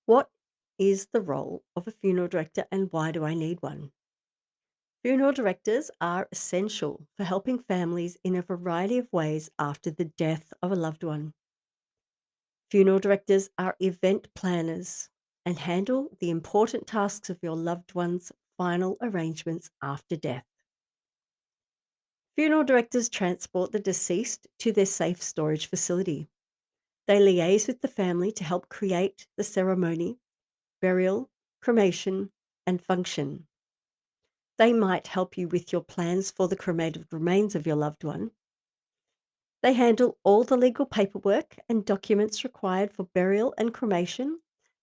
What is the role of a funeral director and why do I need one? Funeral directors are essential for helping families in a variety of ways after the death of a loved one. Funeral directors are event planners and handle the important tasks of your loved one's final arrangements after death. Funeral directors transport the deceased to their safe storage facility. They liaise with the family to help create the ceremony, burial, cremation, and function. They might help you with your plans for the cremated remains of your loved one. They handle all the legal paperwork and documents required for burial and cremation,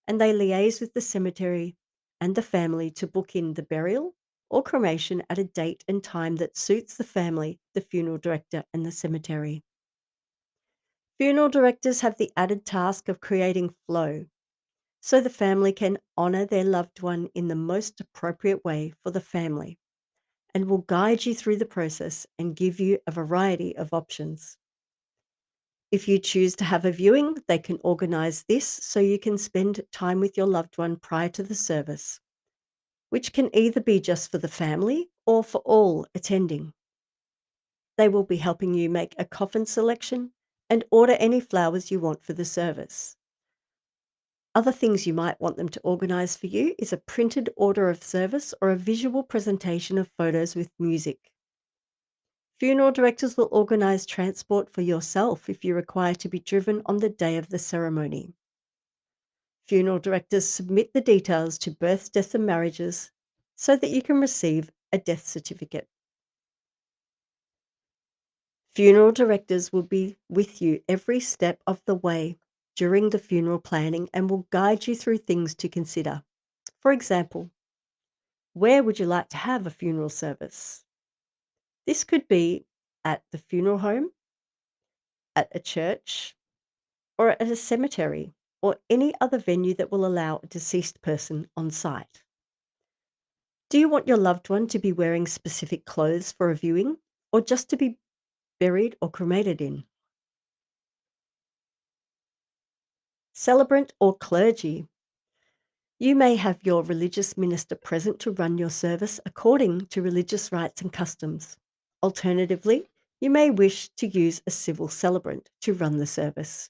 and they liaise with the cemetery and the family to book in the burial or cremation at a date and time that suits the family, the funeral director, and the cemetery. Funeral directors have the added task of creating flow so the family can honour their loved one in the most appropriate way for the family and will guide you through the process and give you a variety of options. If you choose to have a viewing, they can organise this so you can spend time with your loved one prior to the service, which can either be just for the family or for all attending. They will be helping you make a coffin selection and order any flowers you want for the service. Other things you might want them to organise for you is a printed order of service or a visual presentation of photos with music. Funeral directors will organise transport for yourself if you require to be driven on the day of the ceremony. Funeral directors submit the details to births, deaths, and marriages so that you can receive a death certificate. Funeral directors will be with you every step of the way during the funeral planning and will guide you through things to consider. For example, where would you like to have a funeral service? This could be at the funeral home, at a church, or at a cemetery, or any other venue that will allow a deceased person on site. Do you want your loved one to be wearing specific clothes for a viewing, or just to be buried or cremated in? Celebrant or clergy. You may have your religious minister present to run your service according to religious rites and customs. Alternatively, you may wish to use a civil celebrant to run the service.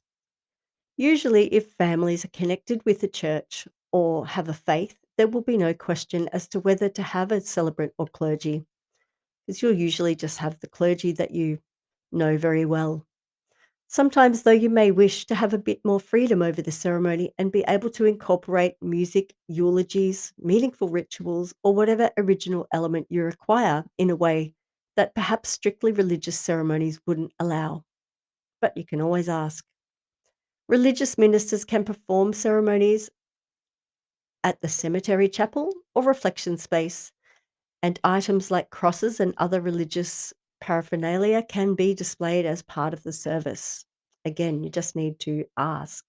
Usually, if families are connected with the church or have a faith, there will be no question as to whether to have a celebrant or clergy, because you'll usually just have the clergy that you know very well. Sometimes, though, you may wish to have a bit more freedom over the ceremony and be able to incorporate music, eulogies, meaningful rituals, or whatever original element you require in a way that perhaps strictly religious ceremonies wouldn't allow. But you can always ask. Religious ministers can perform ceremonies at the cemetery chapel or reflection space, and items like crosses and other religious paraphernalia can be displayed as part of the service. Again, you just need to ask.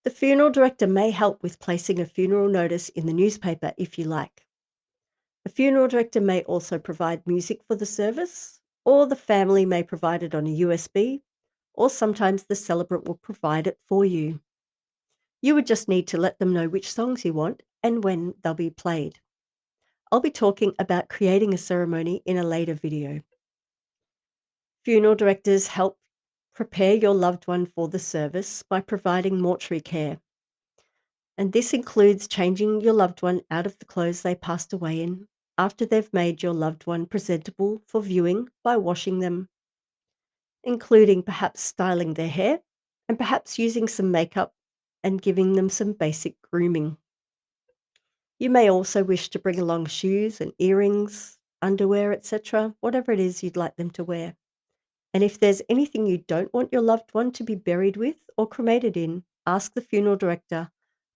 The funeral director may help with placing a funeral notice in the newspaper if you like. The funeral director may also provide music for the service, or the family may provide it on a USB, or sometimes the celebrant will provide it for you. You would just need to let them know which songs you want and when they'll be played. I'll be talking about creating a ceremony in a later video. Funeral directors help prepare your loved one for the service by providing mortuary care. And this includes changing your loved one out of the clothes they passed away in after they've made your loved one presentable for viewing by washing them, including perhaps styling their hair and perhaps using some makeup and giving them some basic grooming. You may also wish to bring along shoes and earrings, underwear, etc., whatever it is you'd like them to wear. And if there's anything you don't want your loved one to be buried with or cremated in, ask the funeral director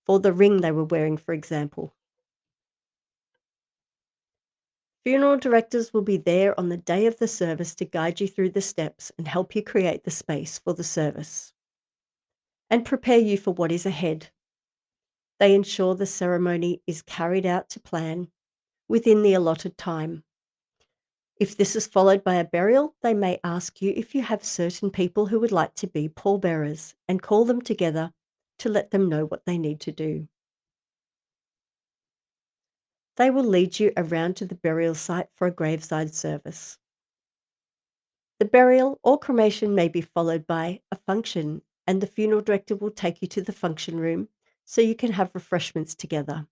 for the ring they were wearing, for example. Funeral directors will be there on the day of the service to guide you through the steps and help you create the space for the service and prepare you for what is ahead. They ensure the ceremony is carried out to plan within the allotted time. If this is followed by a burial, they may ask you if you have certain people who would like to be pallbearers and call them together to let them know what they need to do. They will lead you around to the burial site for a graveside service. The burial or cremation may be followed by a function, and the funeral director will take you to the function room so you can have refreshments together.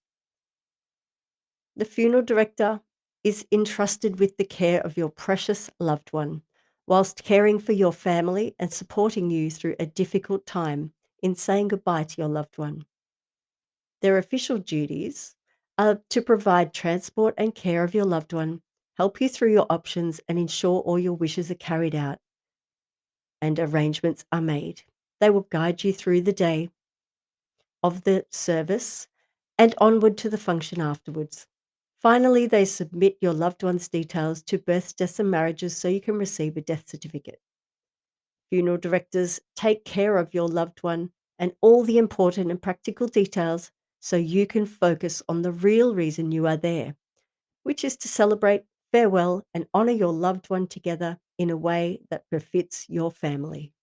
The funeral director is entrusted with the care of your precious loved one, whilst caring for your family and supporting you through a difficult time in saying goodbye to your loved one. Their official duties are to provide transport and care of your loved one, help you through your options, and ensure all your wishes are carried out and arrangements are made. They will guide you through the day of the service and onward to the function afterwards. Finally, they submit your loved one's details to births, deaths, and marriages so you can receive a death certificate. Funeral directors take care of your loved one and all the important and practical details so you can focus on the real reason you are there, which is to celebrate, farewell, and honour your loved one together in a way that befits your family.